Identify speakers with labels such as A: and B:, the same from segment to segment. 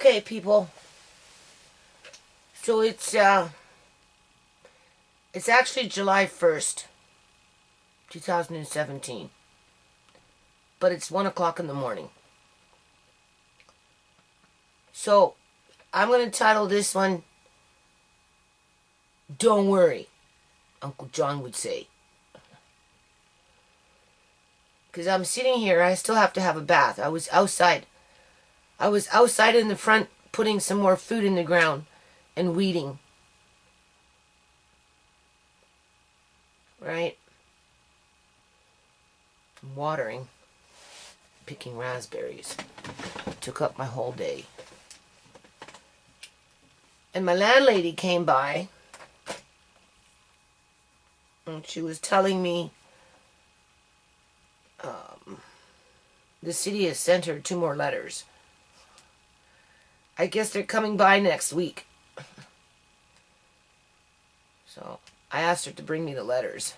A: Okay, people. So it's actually July 1st, 2017. But it's 1 o'clock in the morning. So I'm going to title this one, Don't Worry, Uncle John would say. Because I'm sitting here, I still have to have a bath. I was outside in the front putting some more food in the ground and weeding. Right? Watering. Picking raspberries. Took up my whole day. And my landlady came by. And she was telling me the city has sent her 2 more letters. I guess they're coming by next week. So I asked her to bring me the letters.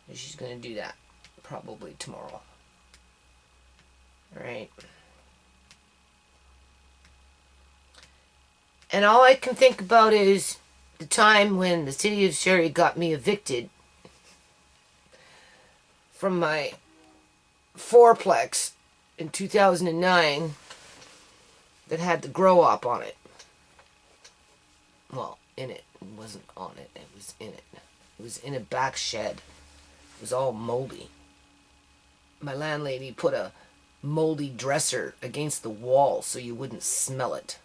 A: And she's going to do that probably tomorrow. Right? And all I can think about is the time when the city of Surrey got me evicted from my fourplex in 2009 that had the grow op on it. Well, in it. It wasn't on it. It was in it. It was in a back shed. It was all moldy. My landlady put a moldy dresser against the wall so you wouldn't smell it.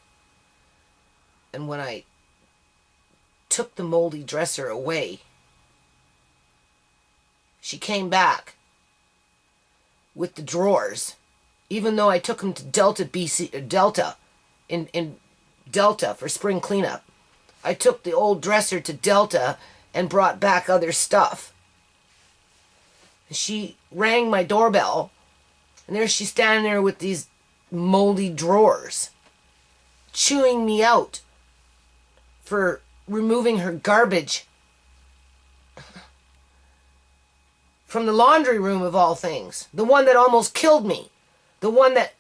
A: And when I took the moldy dresser away, she came back with the drawers, even though I took them to Delta in Delta for spring cleanup. I took the old dresser to Delta and brought back other stuff. She rang my doorbell, and there she's standing there with these moldy drawers, chewing me out for removing her garbage from the laundry room of all things. The one that almost killed me. The one that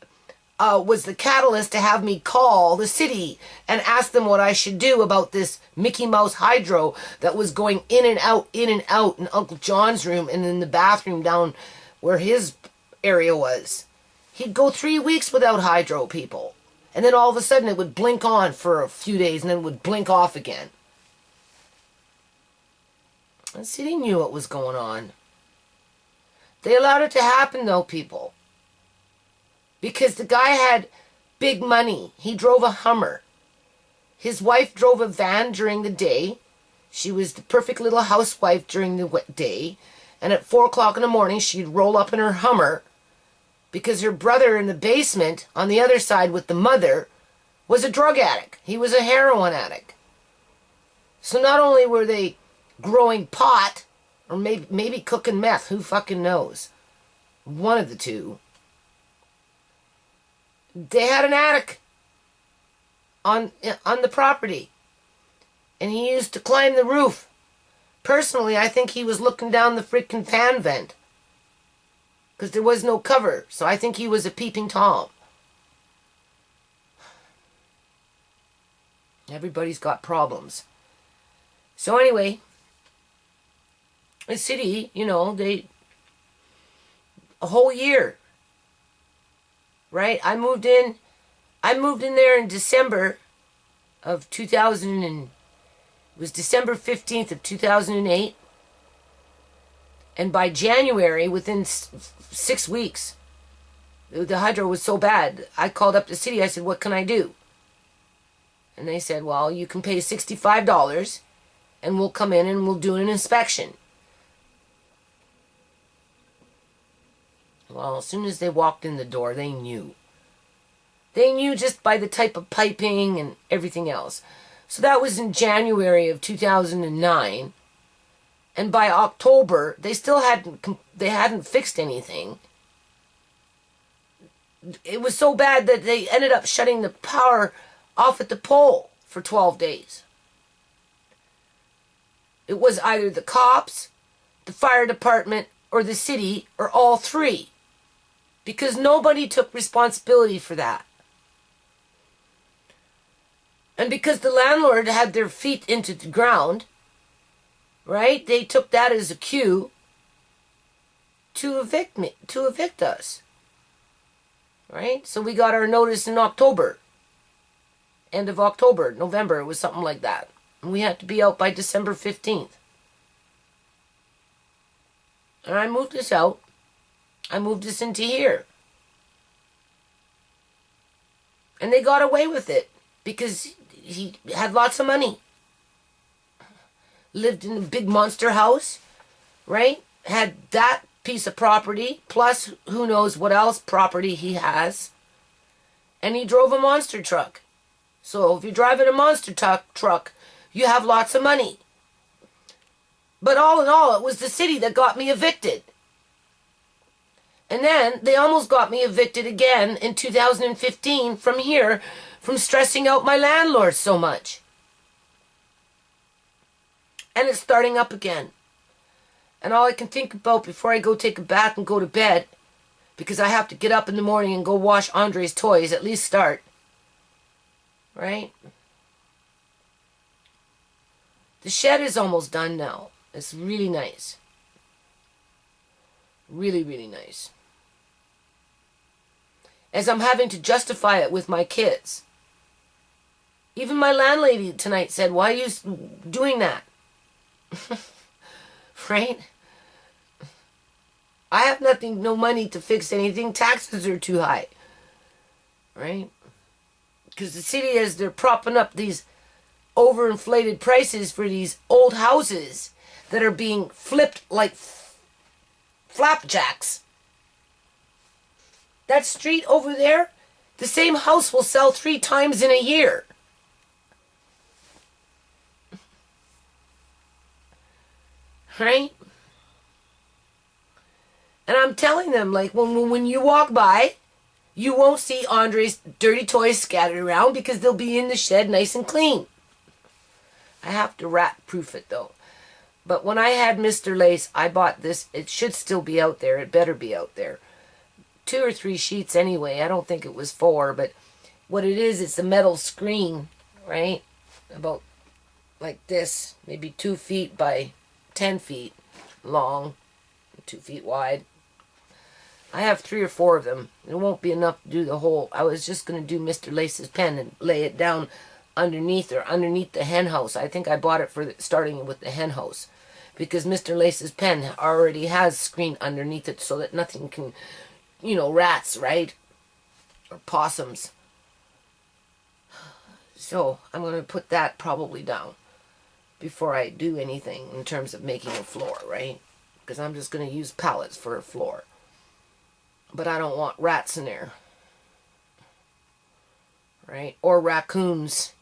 A: was the catalyst to have me call the city and ask them what I should do about this Mickey Mouse hydro that was going in and out in Uncle John's room and in the bathroom down where his area was. He'd go 3 weeks without hydro, people. And then all of a sudden it would blink on for a few days and then it would blink off again. The city knew what was going on. They allowed it to happen, though, people. Because the guy had big money. He drove a Hummer. His wife drove a van during the day. She was the perfect little housewife during the day. And at 4 o'clock in the morning, she'd roll up in her Hummer because her brother in the basement, on the other side with the mother, was a drug addict. He was a heroin addict. So not only were they growing pot, or maybe cooking meth, who fucking knows? One of the two. They had an attic on the property. And he used to climb the roof. Personally, I think he was looking down the freaking fan vent. Because there was no cover. So I think he was a peeping Tom. Everybody's got problems. So anyway, the city, you know, a whole year, right? I moved in there in December of 2000 and it was December 15th of 2008. And by January, within 6 weeks, the hydro was so bad, I called up the city. I said, what can I do? And they said, well, you can pay $65 and we'll come in and we'll do an inspection. Well, as soon as they walked in the door, they knew. They knew just by the type of piping and everything else. So that was in January of 2009. And by October, they still hadn't fixed anything. It was so bad that they ended up shutting the power off at the pole for 12 days. It was either the cops, the fire department, or the city, or all three. Because nobody took responsibility for that. And because the landlord had their feet into the ground, right, they took that as a cue to evict us. Right? So we got our notice in October. End of October, November, it was something like that. And we had to be out by December 15th. And I moved us out. I moved us into here. And they got away with it because he had lots of money. Lived in a big monster house, right? Had that piece of property, plus who knows what else property he has. And he drove a monster truck. So if you're driving a monster truck, you have lots of money. But all in all, it was the city that got me evicted. And then they almost got me evicted again in 2015 from here, from stressing out my landlord so much. And it's starting up again. And all I can think about before I go take a bath and go to bed, because I have to get up in the morning and go wash Andre's toys, at least start. Right? The shed is almost done now. It's really nice. Really, really nice. As I'm having to justify it with my kids. Even my landlady tonight said, "Why are you doing that?" Right? I have no money to fix anything. Taxes are too high. Right? Because the city, as they're propping up these overinflated prices for these old houses that are being flipped like flapjacks. That street over there, the same house will sell 3 times in a year. Right? And I'm telling them, like, when you walk by, you won't see Andre's dirty toys scattered around because they'll be in the shed nice and clean. I have to rat-proof it, though. But when I had Mr. Lace, I bought this. It should still be out there. It better be out there. 2 or 3 sheets anyway. I don't think it was 4, but what it is, it's a metal screen, right? About like this, maybe 2 feet by 10 feet long, 2 feet wide. I have 3 or 4 of them. It won't be enough to do the whole. I was just going to do Mr. Lace's pen and lay it down underneath the hen house. I think I bought it for starting with the hen house because Mr. Lace's pen already has screen underneath it so that nothing can, rats, right? Or possums. So I'm going to put that probably down before I do anything in terms of making a floor, right? Because I'm just going to use pallets for a floor. But I don't want rats in there. Right? Or raccoons.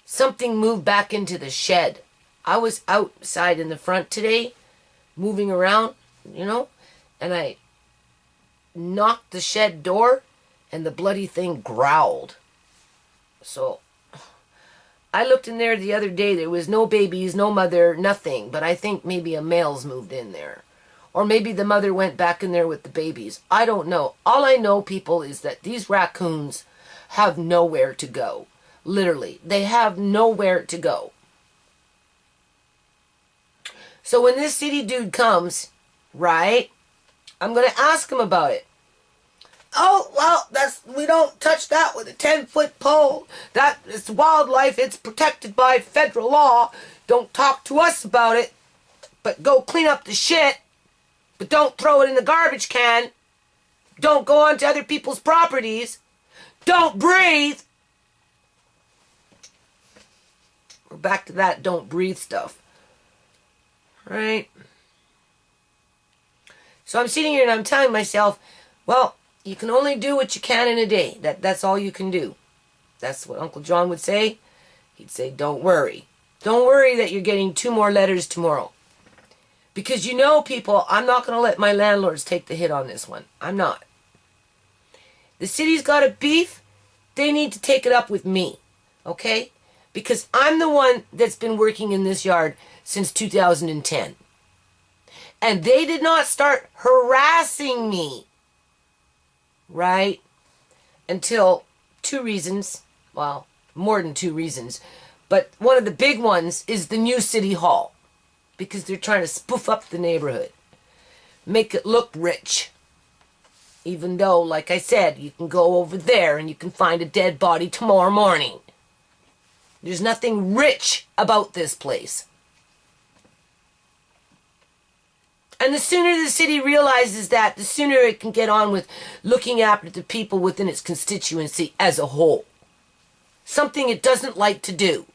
A: Something moved back into the shed. I was outside in the front today, moving around, and I knocked the shed door, and the bloody thing growled. So, I looked in there the other day. There was no babies, no mother, nothing. But I think maybe a male's moved in there. Or maybe the mother went back in there with the babies. I don't know. All I know, people, is that these raccoons have nowhere to go. Literally. They have nowhere to go. So when this city dude comes, right, I'm going to ask him about it. Oh, well, we don't touch that with a 10-foot pole. That is wildlife. It's protected by federal law. Don't talk to us about it. But go clean up the shit. But don't throw it in the garbage can. Don't go onto other people's properties. Don't breathe. We're back to that don't breathe stuff. Right? So I'm sitting here and I'm telling myself, well, you can only do what you can in a day. That's all you can do. That's what Uncle John would say. He'd say, don't worry. Don't worry that you're getting 2 more letters tomorrow. Because people, I'm not going to let my landlords take the hit on this one. I'm not. The city's got a beef. They need to take it up with me. Okay? Because I'm the one that's been working in this yard since 2010. And they did not start harassing me. Right? Until 2 reasons. Well, more than two reasons. But one of the big ones is the new city hall. Because they're trying to spoof up the neighborhood. Make it look rich. Even though, like I said, you can go over there and you can find a dead body tomorrow morning. There's nothing rich about this place. And the sooner the city realizes that, the sooner it can get on with looking after the people within its constituency as a whole. Something it doesn't like to do.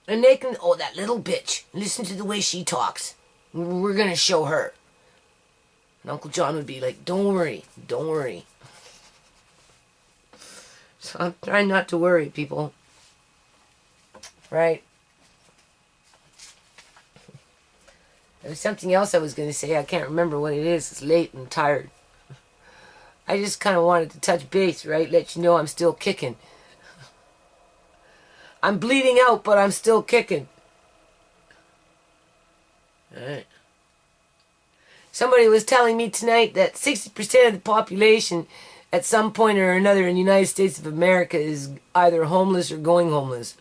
A: And they can, oh, that little bitch. Listen to the way she talks. We're going to show her. And Uncle John would be like, don't worry, don't worry. So I'm trying not to worry, people. Right? There was something else I was going to say. I can't remember what it is. It's late and tired. I just kind of wanted to touch base, right? Let you know I'm still kicking. I'm bleeding out, but I'm still kicking. Alright. Somebody was telling me tonight that 60% of the population at some point or another in the United States of America is either homeless or going homeless.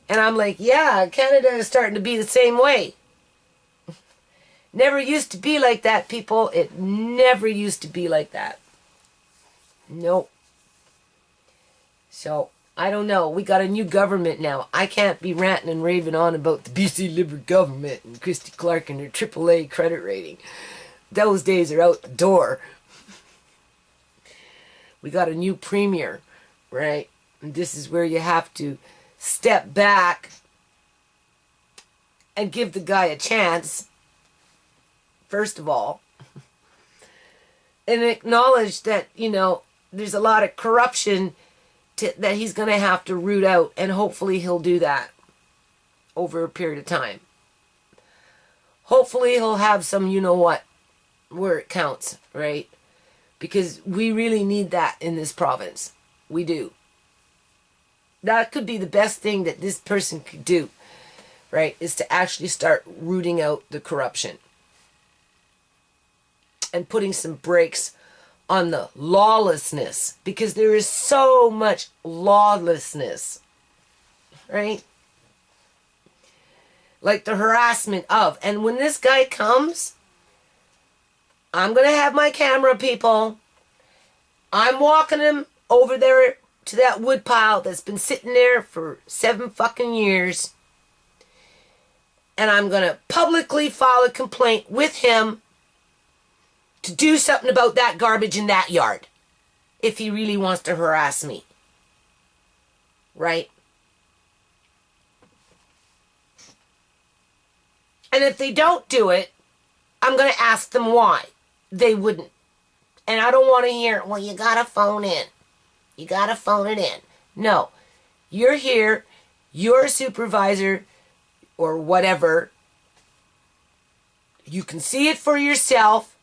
A: And I'm like, yeah, Canada is starting to be the same way. Never used to be like that, people. It never used to be like that. Nope. So, I don't know. We got a new government now. I can't be ranting and raving on about the BC Liberal government and Christy Clark and her AAA credit rating. Those days are out the door. We got a new premier, right? And this is where you have to step back and give the guy a chance, first of all. And acknowledge that, you know, there's a lot of corruption that he's going to have to root out, and hopefully he'll do that over a period of time. Hopefully he'll have some, you know what, where it counts, right? Because we really need that in this province. We do. That could be the best thing that this person could do, right? Is to actually start rooting out the corruption. And putting some brakes on the lawlessness, because there is so much lawlessness, right? Like the harassment of, and when this guy comes, I'm going to have my camera, people. I'm walking him over there to that wood pile that's been sitting there for 7 fucking years. And I'm going to publicly file a complaint with him to do something about that garbage in that yard, if he really wants to harass me. Right? And if they don't do it, I'm going to ask them why they wouldn't. And I don't want to hear, well, you got to phone in. You got to phone it in. No. You're here. You're a supervisor or whatever. You can see it for yourself.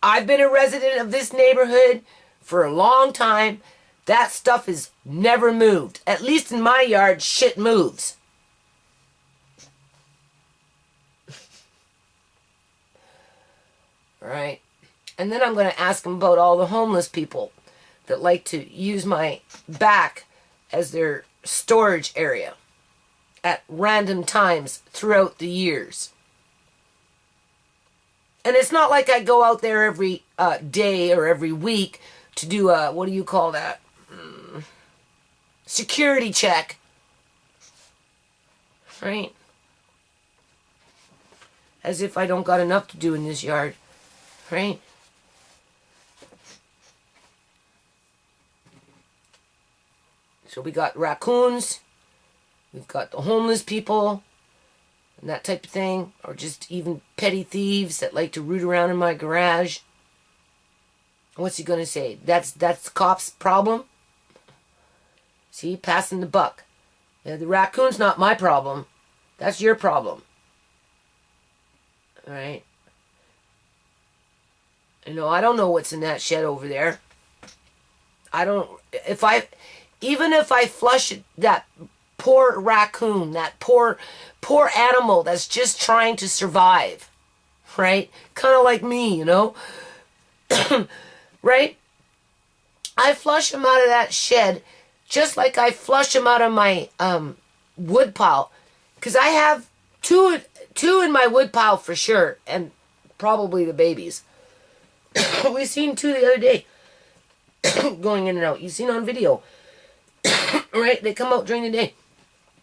A: I've been a resident of this neighborhood for a long time. That stuff is never moved. At least in my yard, shit moves. Right? And then I'm going to ask them about all the homeless people that like to use my back as their storage area at random times throughout the years. And it's not like I go out there every day or every week to do a, what do you call that? Security check. Right? As if I don't got enough to do in this yard. Right? So we got raccoons. We've got the homeless people. And that type of thing, or just even petty thieves that like to root around in my garage. What's he gonna say? That's the cop's problem? See, passing the buck. Yeah, the raccoon's not my problem. That's your problem. Alright? You know, I don't know what's in that shed over there. Even if I flush that poor raccoon, that poor animal that's just trying to survive, right? Kind of like me, you know? right? I flush them out of that shed just like I flush them out of my wood pile. Because I have two in my wood pile for sure, and probably the babies. We seen two the other day going in and out. You seen on video. Right? They come out during the day.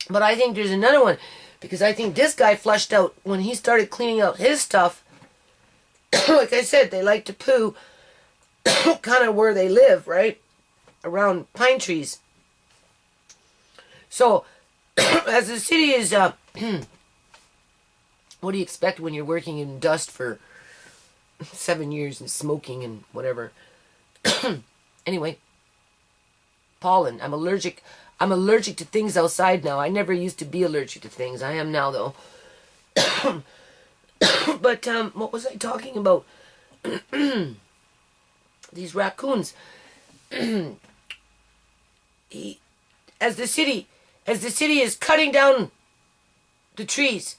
A: But I think there's another one, because I think this guy flushed out when he started cleaning out his stuff. Like I said, they like to poo kind of where they live, right? Around pine trees. So, as the city is, what do you expect when you're working in dust for 7 years and smoking and whatever? Anyway, pollen. I'm allergic to things outside now. I never used to be allergic to things. I am now, though. But, what was I talking about? These raccoons. As the city is cutting down the trees.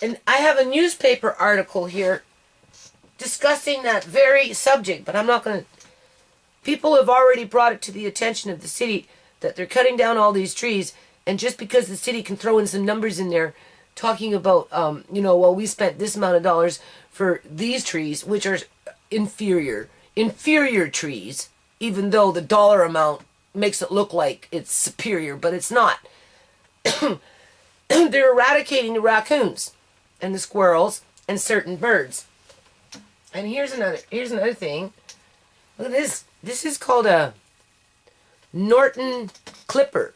A: And I have a newspaper article here discussing that very subject, but I'm not going to... People have already brought it to the attention of the city that they're cutting down all these trees, and just because the city can throw in some numbers in there talking about, well, we spent this amount of dollars for these trees, which are inferior trees, even though the dollar amount makes it look like it's superior, but it's not. They're eradicating the raccoons and the squirrels and certain birds. And here's another thing. Look at this. This is called a Norton Flicker.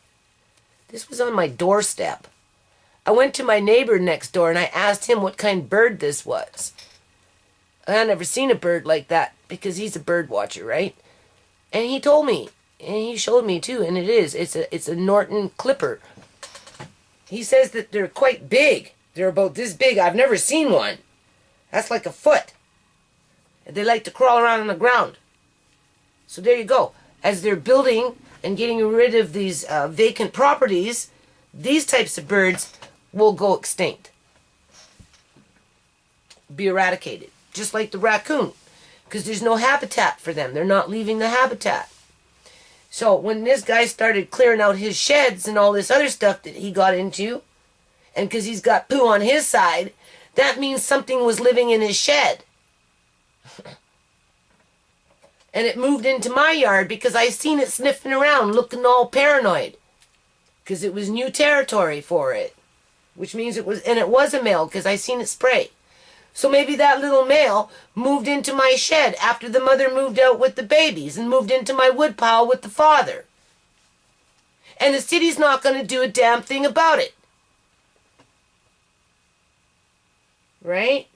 A: This was on my doorstep. I went to my neighbor next door and I asked him what kind of bird this was. I had never seen a bird like that because he's a bird watcher, right? And he told me, and he showed me too, and it's a Norton Flicker. He says that they're quite big. They're about this big. I've never seen one. That's like a foot. And they like to crawl around on the ground. So there you go. As they're building and getting rid of these vacant properties, these types of birds will go extinct. Be eradicated. Just like the raccoon. Because there's no habitat for them. They're not leaving the habitat. So when this guy started clearing out his sheds and all this other stuff that he got into, and because he's got poo on his side, that means something was living in his shed. And it moved into my yard because I seen it sniffing around, looking all paranoid. Because it was new territory for it. Which means it was a male because I seen it spray. So maybe that little male moved into my shed after the mother moved out with the babies and moved into my woodpile with the father. And the city's not going to do a damn thing about it. Right?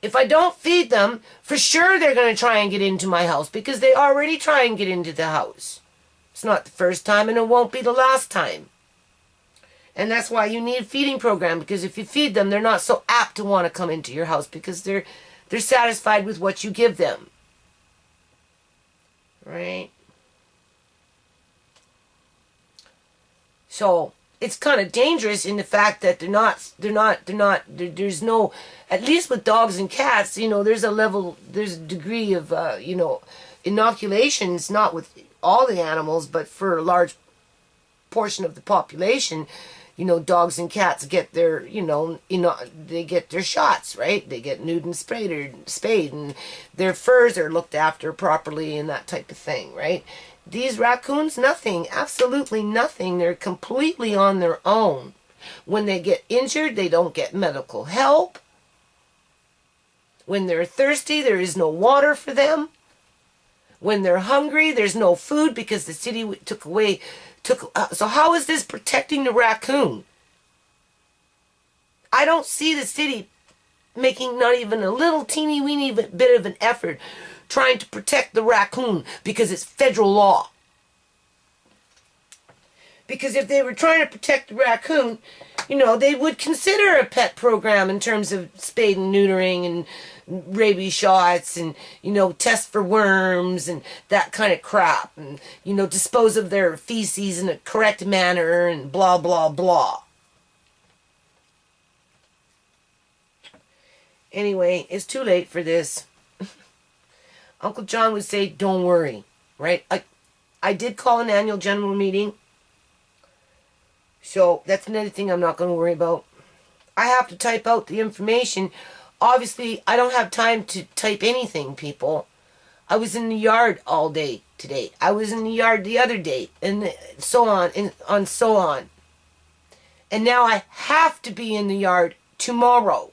A: If I don't feed them, for sure they're going to try and get into my house because they already try and get into the house. It's not the first time and it won't be the last time. And that's why you need a feeding program, because if you feed them, they're not so apt to want to come into your house because they're satisfied with what you give them. Right? So it's kind of dangerous in the fact that there's no, at least with dogs and cats, there's a degree of, inoculations, not with all the animals, but for a large portion of the population. Dogs and cats get their, they get their shots, right? They get neutered and spayed, and their furs are looked after properly and that type of thing, right? These raccoons, nothing, absolutely nothing. They're completely on their own. When they get injured, they don't get medical help. When they're thirsty, there is no water for them. When they're hungry, there's no food because the city took away. So how is this protecting the raccoon? I don't see the city making not even a little teeny weeny bit of an effort trying to protect the raccoon because it's federal law. Because if they were trying to protect the raccoon, they would consider a pet program in terms of spade and neutering and rabies shots and, test for worms and that kind of crap and, dispose of their feces in a correct manner and blah, blah, blah. Anyway, it's too late for this. Uncle John would say, don't worry, right? I did call an annual general meeting. So that's another thing I'm not going to worry about. I have to type out the information. Obviously, I don't have time to type anything, people. I was in the yard all day today. I was in the yard the other day, and so on, and so on. And now I have to be in the yard tomorrow.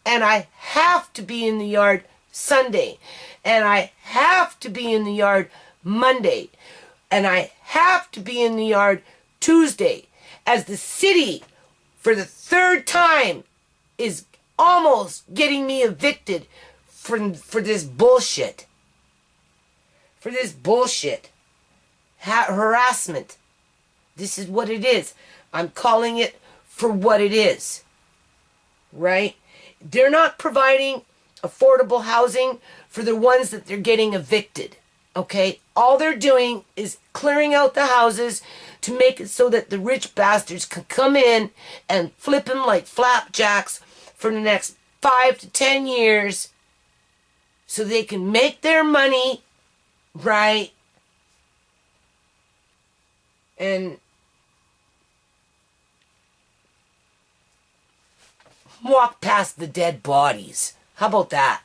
A: And I have to be in the yard Sunday. And I have to be in the yard Monday. And I have to be in the yard Tuesday. As the city, for the third time, is almost getting me evicted for this bullshit. For this bullshit. Harassment. This is what it is. I'm calling it for what it is. Right? They're not providing affordable housing for the ones that they're getting evicted. Okay? All they're doing is clearing out the houses to make it so that the rich bastards can come in and flip them like flapjacks for the next 5 to 10 years so they can make their money, right? And walk past the dead bodies. How about that?